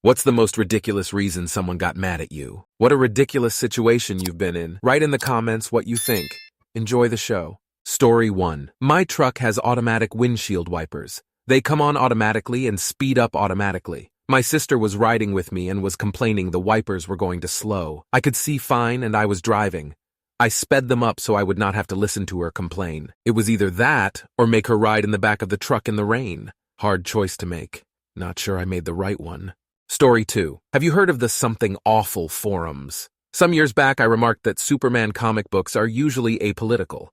What's the most ridiculous reason someone got mad at you? What a ridiculous situation you've been in. Write in the comments what you think. Enjoy the show. Story 1. My truck has automatic windshield wipers. They come on automatically and speed up automatically. My sister was riding with me and was complaining the wipers were going to slow. I could see fine and I was driving. I sped them up so I would not have to listen to her complain. It was either that or make her ride in the back of the truck in the rain. Hard choice to make. Not sure I made the right one. Story 2. Have you heard of the Something Awful forums? Some years back I remarked that Superman comic books are usually apolitical.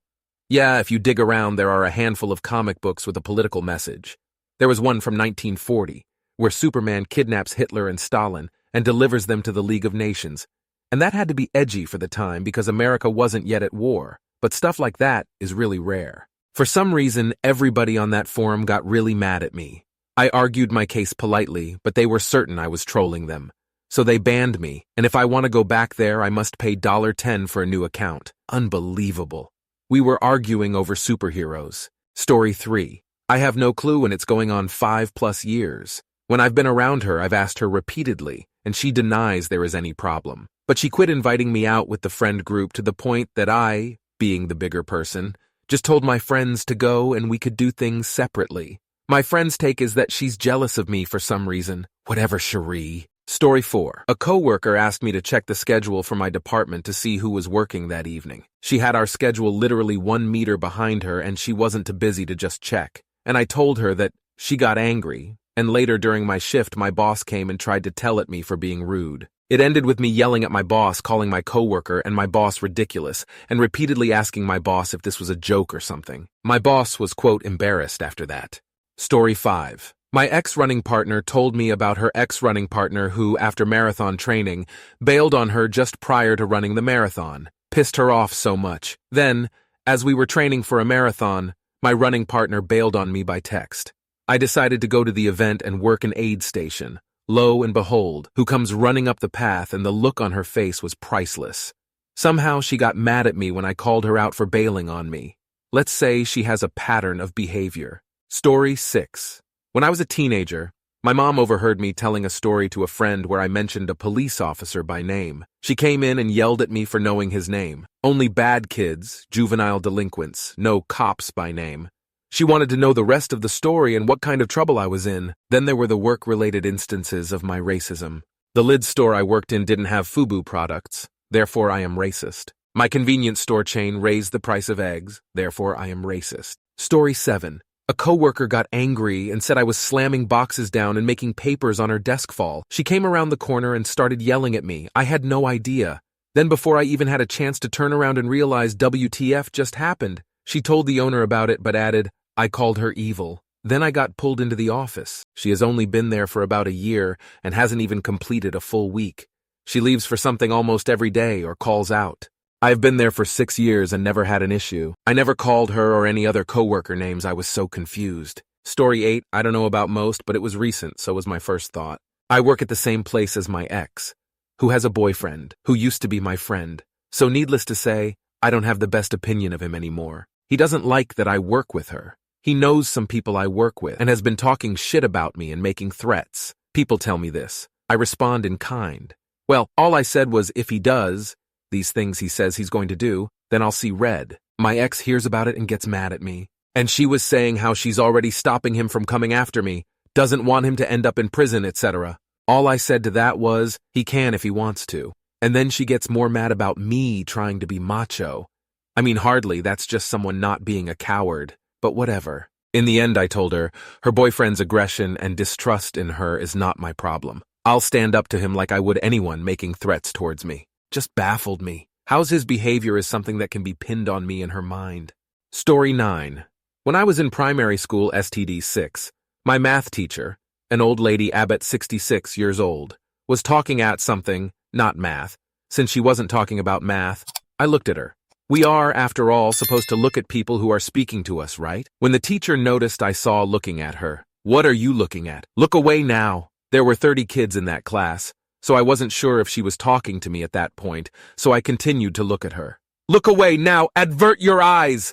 Yeah, if you dig around there are a handful of comic books with a political message. There was one from 1940, where Superman kidnaps Hitler and Stalin and delivers them to the League of Nations. And that had to be edgy for the time because America wasn't yet at war, but stuff like that is really rare. For some reason, everybody on that forum got really mad at me. I argued my case politely, but they were certain I was trolling them. So they banned me, and if I want to go back there, I must pay $10 for a new account. Unbelievable. We were arguing over superheroes. Story 3. I have no clue and it's going on 5+ years. When I've been around her, I've asked her repeatedly, and she denies there is any problem. But she quit inviting me out with the friend group to the point that I, being the bigger person, just told my friends to go and we could do things separately. My friend's take is that she's jealous of me for some reason. Whatever, Cherie. Story 4. A coworker asked me to check the schedule for my department to see who was working that evening. She had our schedule literally 1 meter behind her and she wasn't too busy to just check. And I told her that she got angry, and later during my shift my boss came and tried to tell at me for being rude. It ended with me yelling at my boss, calling my coworker and my boss ridiculous, and repeatedly asking my boss if this was a joke or something. My boss was, quote, embarrassed after that. Story 5. My ex-running partner told me about her ex-running partner who, after marathon training, bailed on her just prior to running the marathon. Pissed her off so much. Then, as we were training for a marathon, my running partner bailed on me by text. I decided to go to the event and work an aid station. Lo and behold, who comes running up the path, and the look on her face was priceless. Somehow she got mad at me when I called her out for bailing on me. Let's say she has a pattern of behavior. Story 6. When I was a teenager, my mom overheard me telling a story to a friend where I mentioned a police officer by name. She came in and yelled at me for knowing his name. Only bad kids, juvenile delinquents, know cops by name. She wanted to know the rest of the story and what kind of trouble I was in. Then there were the work-related instances of my racism. The lids store I worked in didn't have FUBU products, therefore I am racist. My convenience store chain raised the price of eggs, therefore I am racist. Story 7. A coworker got angry and said I was slamming boxes down and making papers on her desk fall. She came around the corner and started yelling at me. I had no idea. Then before I even had a chance to turn around and realize WTF just happened, she told the owner about it but added, I called her evil. Then I got pulled into the office. She has only been there for about a year and hasn't even completed a full week. She leaves for something almost every day or calls out. I've been there for 6 years and never had an issue. I never called her or any other coworker names. I was so confused. Story 8, I don't know about most, but it was recent, so was my first thought. I work at the same place as my ex, who has a boyfriend, who used to be my friend. So needless to say, I don't have the best opinion of him anymore. He doesn't like that I work with her. He knows some people I work with and has been talking shit about me and making threats. People tell me this. I respond in kind. Well, all I said was if he does these things he says he's going to do, then I'll see red. My ex hears about it and gets mad at me. And she was saying how she's already stopping him from coming after me, doesn't want him to end up in prison, etc. All I said to that was, he can if he wants to. And then she gets more mad about me trying to be macho. I mean, hardly, that's just someone not being a coward. But whatever. In the end, I told her, her boyfriend's aggression and distrust in her is not my problem. I'll stand up to him like I would anyone making threats towards me. Just baffled me. How's his behavior is something that can be pinned on me in her mind. Story 9. When I was in primary school STD 6, my math teacher, an old lady Abbott 66 years old, was talking at something, not math. Since she wasn't talking about math, I looked at her. We are, after all, supposed to look at people who are speaking to us, right? When the teacher noticed I saw looking at her, what are you looking at? Look away now. There were 30 kids in that class, so I wasn't sure if she was talking to me at that point, so I continued to look at her. Look away now, avert your eyes.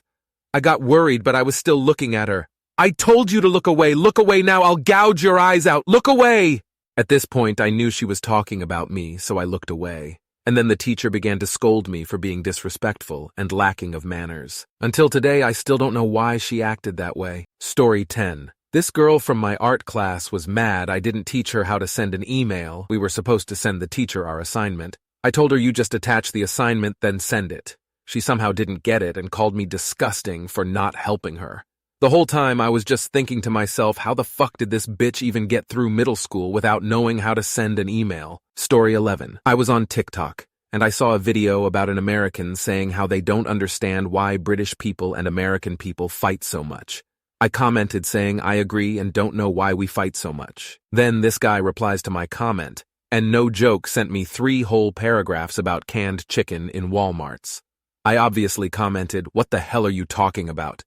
I got worried, but I was still looking at her. I told you to look away now, I'll gouge your eyes out, look away. At this point, I knew she was talking about me, so I looked away. And then the teacher began to scold me for being disrespectful and lacking of manners. Until today, I still don't know why she acted that way. Story 10. This girl from my art class was mad I didn't teach her how to send an email. We were supposed to send the teacher our assignment. I told her you just attach the assignment, then send it. She somehow didn't get it and called me disgusting for not helping her. The whole time I was just thinking to myself, how the fuck did this bitch even get through middle school without knowing how to send an email? Story 11. I was on TikTok, and I saw a video about an American saying how they don't understand why British people and American people fight so much. I commented saying I agree and don't know why we fight so much. Then this guy replies to my comment, and no joke sent me 3 whole paragraphs about canned chicken in Walmarts. I obviously commented, "What the hell are you talking about?"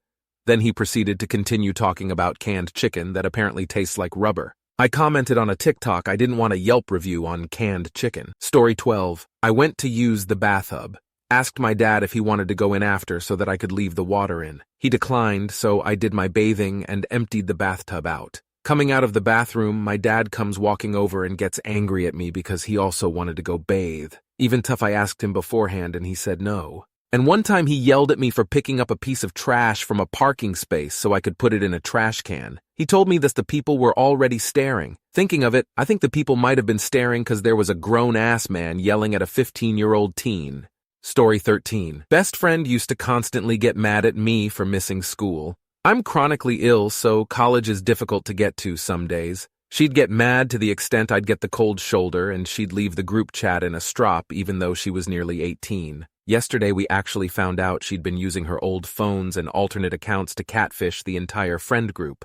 Then he proceeded to continue talking about canned chicken that apparently tastes like rubber. I commented on a TikTok I didn't want a Yelp review on canned chicken. Story 12. I went to use the bathtub. Asked my dad if he wanted to go in after so that I could leave the water in. He declined, so I did my bathing and emptied the bathtub out. Coming out of the bathroom, my dad comes walking over and gets angry at me because he also wanted to go bathe. Even tough, I asked him beforehand and he said no. And one time he yelled at me for picking up a piece of trash from a parking space so I could put it in a trash can. He told me that the people were already staring. Thinking of it, I think the people might have been staring because there was a grown-ass man yelling at a 15-year-old teen. Story 13. Best friend used to constantly get mad at me for missing school. I'm chronically ill, so college is difficult to get to some days. She'd get mad to the extent I'd get the cold shoulder and she'd leave the group chat in a strop even though she was nearly 18. Yesterday we actually found out she'd been using her old phones and alternate accounts to catfish the entire friend group.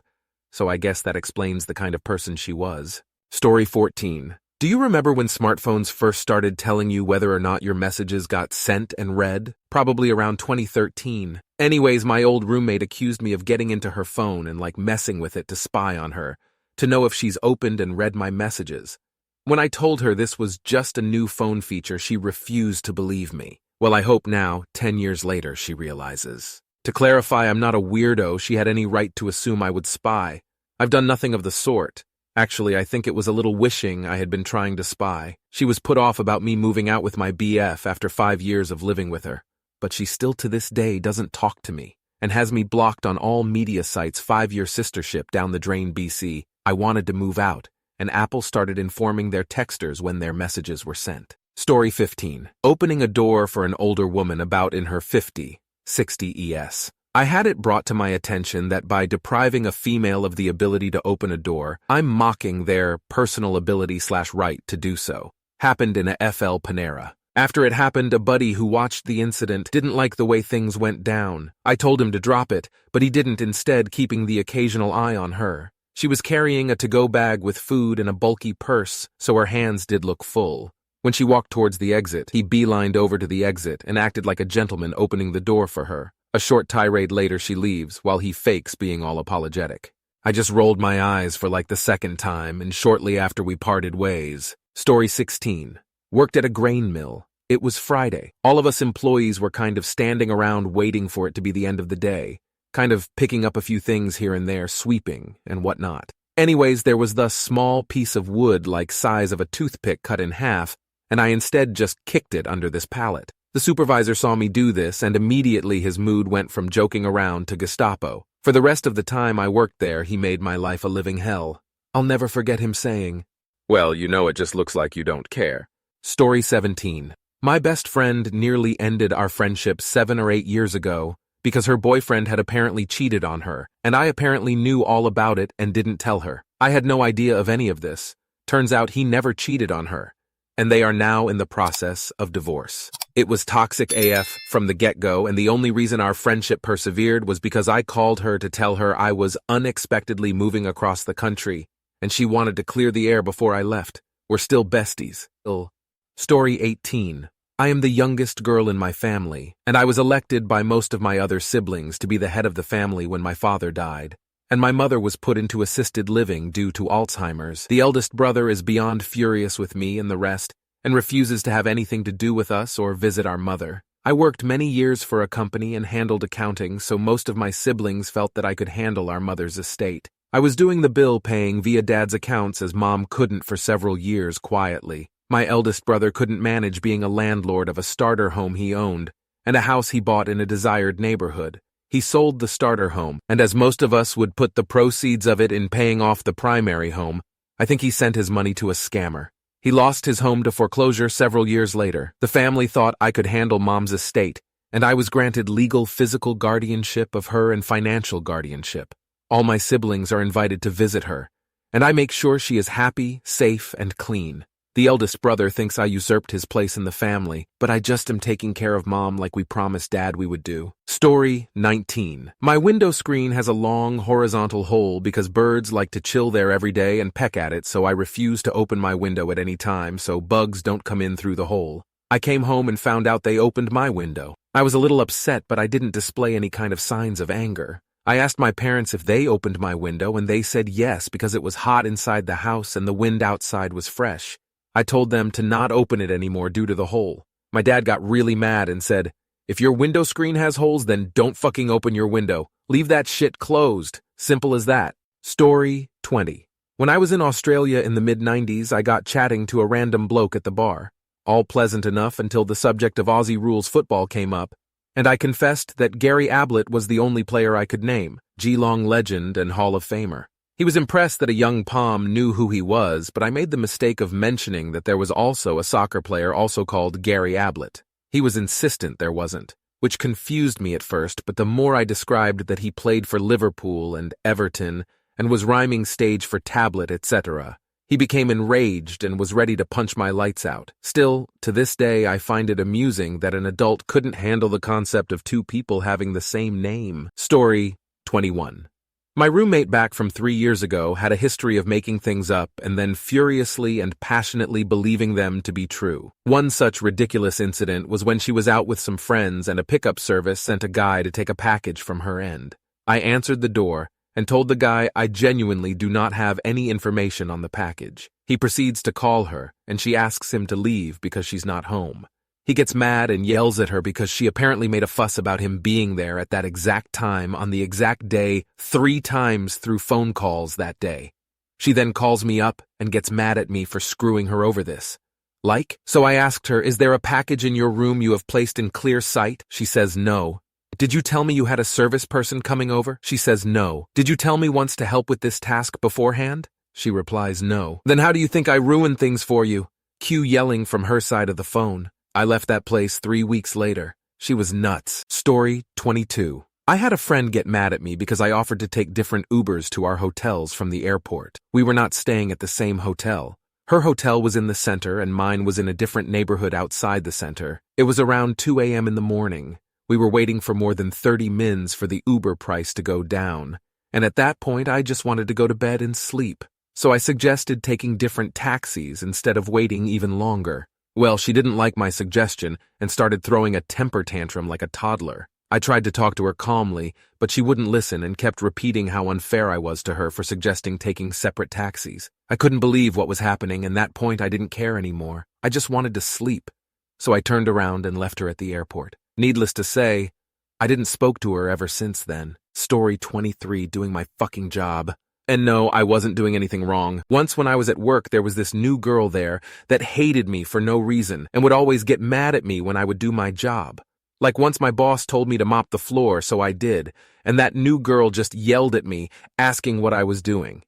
So I guess that explains the kind of person she was. Story 14. Do you remember when smartphones first started telling you whether or not your messages got sent and read? Probably around 2013. Anyways, my old roommate accused me of getting into her phone and messing with it to spy on her, to know if she's opened and read my messages. When I told her this was just a new phone feature, she refused to believe me. Well, I hope now, 10 years later, she realizes. To clarify, I'm not a weirdo she had any right to assume I would spy. I've done nothing of the sort. Actually, I think it was a little wishing I had been trying to spy. She was put off about me moving out with my BF after 5 years of living with her. But she still to this day doesn't talk to me, and has me blocked on all media sites. 5-year sistership down the drain, BC. I wanted to move out, and Apple started informing their texters when their messages were sent. Story 15. Opening a door for an older woman about in her 60 ES. I had it brought to my attention that by depriving a female of the ability to open a door, I'm mocking their personal ability/right to do so. Happened in a FL Panera. After it happened, a buddy who watched the incident didn't like the way things went down. I told him to drop it, but he didn't, instead keeping the occasional eye on her. She was carrying a to-go bag with food and a bulky purse, so her hands did look full. When she walked towards the exit, he beelined over to the exit and acted like a gentleman opening the door for her. A short tirade later, she leaves, while he fakes being all apologetic. I just rolled my eyes for the second time, and shortly after we parted ways. Story 16. Worked at a grain mill. It was Friday. All of us employees were kind of standing around waiting for it to be the end of the day, kind of picking up a few things here and there, sweeping and whatnot. Anyways, there was the small piece of wood size of a toothpick cut in half, and I instead just kicked it under this pallet. The supervisor saw me do this, and immediately his mood went from joking around to Gestapo. For the rest of the time I worked there, he made my life a living hell. I'll never forget him saying, "Well, it just looks like you don't care." Story 17. My best friend nearly ended our friendship 7 or 8 years ago because her boyfriend had apparently cheated on her, and I apparently knew all about it and didn't tell her. I had no idea of any of this. Turns out he never cheated on her, and they are now in the process of divorce. It was toxic AF from the get-go, and the only reason our friendship persevered was because I called her to tell her I was unexpectedly moving across the country, and she wanted to clear the air before I left. We're still besties. Story 18. I am the youngest girl in my family, and I was elected by most of my other siblings to be the head of the family when my father died, and my mother was put into assisted living due to Alzheimer's. The eldest brother is beyond furious with me and the rest, and refuses to have anything to do with us or visit our mother. I worked many years for a company and handled accounting, so most of my siblings felt that I could handle our mother's estate. I was doing the bill paying via Dad's accounts as Mom couldn't for several years quietly. My eldest brother couldn't manage being a landlord of a starter home he owned and a house he bought in a desired neighborhood. He sold the starter home, and as most of us would put the proceeds of it in paying off the primary home, I think he sent his money to a scammer. He lost his home to foreclosure several years later. The family thought I could handle Mom's estate, and I was granted legal physical guardianship of her and financial guardianship. All my siblings are invited to visit her, and I make sure she is happy, safe, and clean. The eldest brother thinks I usurped his place in the family, but I just am taking care of Mom like we promised Dad we would do. Story 19. My window screen has a long horizontal hole because birds like to chill there every day and peck at it, so I refuse to open my window at any time so bugs don't come in through the hole. I came home and found out they opened my window. I was a little upset, but I didn't display any kind of signs of anger. I asked my parents if they opened my window, and they said yes because it was hot inside the house and the wind outside was fresh. I told them to not open it anymore due to the hole. My dad got really mad and said, "If your window screen has holes, then don't fucking open your window. Leave that shit closed. Simple as that." Story 20. When I was in Australia in the mid-90s, I got chatting to a random bloke at the bar. All pleasant enough until the subject of Aussie rules football came up, and I confessed that Gary Ablett was the only player I could name, Geelong legend and Hall of Famer. He was impressed that a young Pom knew who he was, but I made the mistake of mentioning that there was also a soccer player also called Gary Ablett. He was insistent there wasn't, which confused me at first, but the more I described that he played for Liverpool and Everton and was rhyming stage for tablet, etc., he became enraged and was ready to punch my lights out. Still, to this day, I find it amusing that an adult couldn't handle the concept of two people having the same name. Story 21. My roommate back from 3 years ago had a history of making things up and then furiously and passionately believing them to be true. One such ridiculous incident was when she was out with some friends and a pickup service sent a guy to take a package from her end. I answered the door and told the guy I genuinely do not have any information on the package. He proceeds to call her, and she asks him to leave because she's not home. He gets mad and yells at her because she apparently made a fuss about him being there at that exact time on the exact day 3 times through phone calls that day. She then calls me up and gets mad at me for screwing her over this. So I asked her, "Is there a package in your room you have placed in clear sight?" She says no. "Did you tell me you had a service person coming over?" She says no. "Did you tell me once to help with this task beforehand?" She replies no. "Then how do you think I ruined things for you?" Cue yelling from her side of the phone. I left that place 3 weeks later. She was nuts. Story 22. I had a friend get mad at me because I offered to take different Ubers to our hotels from the airport. We were not staying at the same hotel. Her hotel was in the center and mine was in a different neighborhood outside the center. It was around 2 a.m. in the morning. We were waiting for more than 30 mins for the Uber price to go down. And at that point, I just wanted to go to bed and sleep. So I suggested taking different taxis instead of waiting even longer. Well, she didn't like my suggestion and started throwing a temper tantrum like a toddler. I tried to talk to her calmly, but she wouldn't listen and kept repeating how unfair I was to her for suggesting taking separate taxis. I couldn't believe what was happening, and at that point I didn't care anymore. I just wanted to sleep. So I turned around and left her at the airport. Needless to say, I didn't spoke to her ever since then. Story 23, doing my fucking job. And no, I wasn't doing anything wrong. Once when I was at work, there was this new girl there that hated me for no reason and would always get mad at me when I would do my job. Like once my boss told me to mop the floor, so I did, and that new girl just yelled at me, asking what I was doing.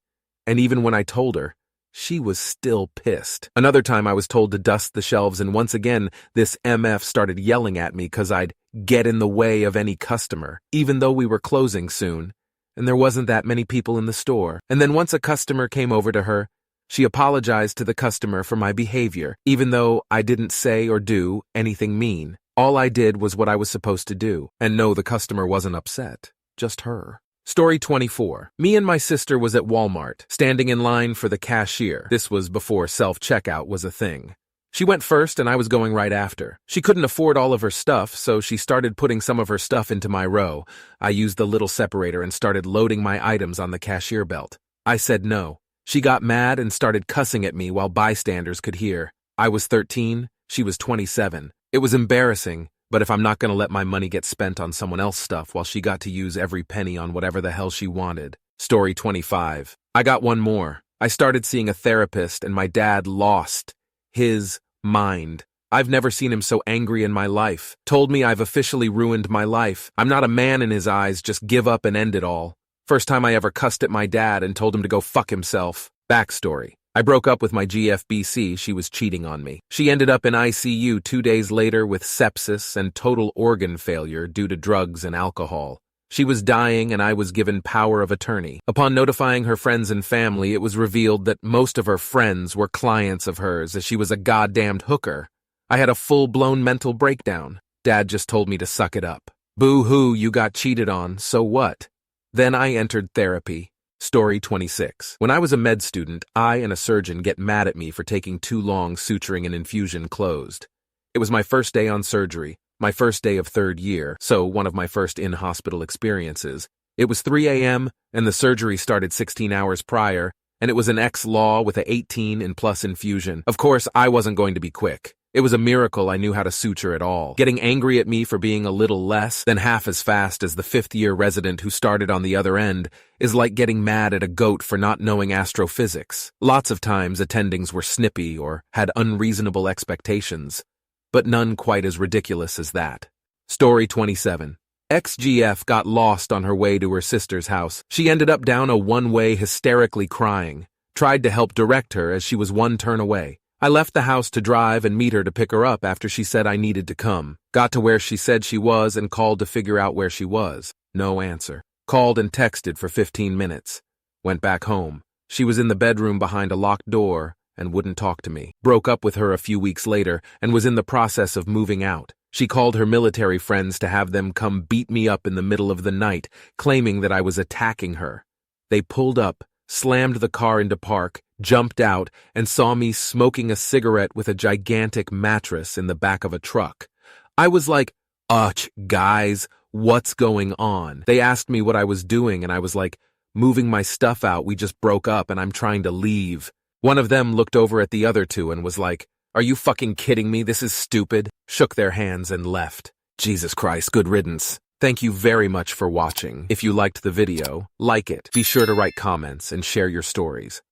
And even when I told her, she was still pissed. Another time I was told to dust the shelves, and once again, this MF started yelling at me because I'd get in the way of any customer, even though we were closing soon. And there wasn't that many people in the store. And then once a customer came over to her, she apologized to the customer for my behavior, even though I didn't say or do anything mean. All I did was what I was supposed to do. And no, the customer wasn't upset. Just her. Story 24. Me and my sister was at Walmart, standing in line for the cashier. This was before self-checkout was a thing. She went first and I was going right after. She couldn't afford all of her stuff, so she started putting some of her stuff into my row. I used the little separator and started loading my items on the cashier belt. I said no. She got mad and started cussing at me while bystanders could hear. I was 13, she was 27. It was embarrassing, but if I'm not going to let my money get spent on someone else's stuff while she got to use every penny on whatever the hell she wanted. Story 25. I got one more. I started seeing a therapist and my dad lost his mind. I've never seen him so angry in my life. Told me I've officially ruined my life. I'm not a man in his eyes, just give up and end it all. First time I ever cussed at my dad and told him to go fuck himself. Backstory. I broke up with my GFBC, she was cheating on me. She ended up in ICU 2 days later with sepsis and total organ failure due to drugs and alcohol. She was dying and I was given power of attorney. Upon notifying her friends and family, it was revealed that most of her friends were clients of hers as she was a goddamned hooker. I had a full-blown mental breakdown. Dad just told me to suck it up. Boo-hoo, you got cheated on, so what? Then I entered therapy. Story 26. When I was a med student, I and a surgeon get mad at me for taking too long suturing an infusion closed. It was my first day on surgery, my first day of third year, so one of my first in-hospital experiences. It was 3 a.m., and the surgery started 16 hours prior, and it was an X-law with a 18 and plus infusion. Of course, I wasn't going to be quick. It was a miracle I knew how to suture at all. Getting angry at me for being a little less than half as fast as the fifth-year resident who started on the other end is like getting mad at a goat for not knowing astrophysics. Lots of times attendings were snippy or had unreasonable expectations, but none quite as ridiculous as that. Story 27. XGF got lost on her way to her sister's house. She ended up down a one-way hysterically crying. Tried to help direct her as she was one turn away. I left the house to drive and meet her to pick her up after she said I needed to come. Got to where she said she was and called to figure out where she was. No answer. Called and texted for 15 minutes. Went back home. She was in the bedroom behind a locked door and wouldn't talk to me. Broke up with her a few weeks later and was in the process of moving out. She called her military friends to have them come beat me up in the middle of the night, claiming that I was attacking her. They pulled up, slammed the car into park, jumped out, and saw me smoking a cigarette with a gigantic mattress in the back of a truck. I was like, guys, what's going on? They asked me what I was doing, and I was like, moving my stuff out, we just broke up and I'm trying to leave. One of them looked over at the other two and was like, are you fucking kidding me? This is stupid. Shook their hands and left. Jesus Christ, good riddance. Thank you very much for watching. If you liked the video, like it. Be sure to write comments and share your stories.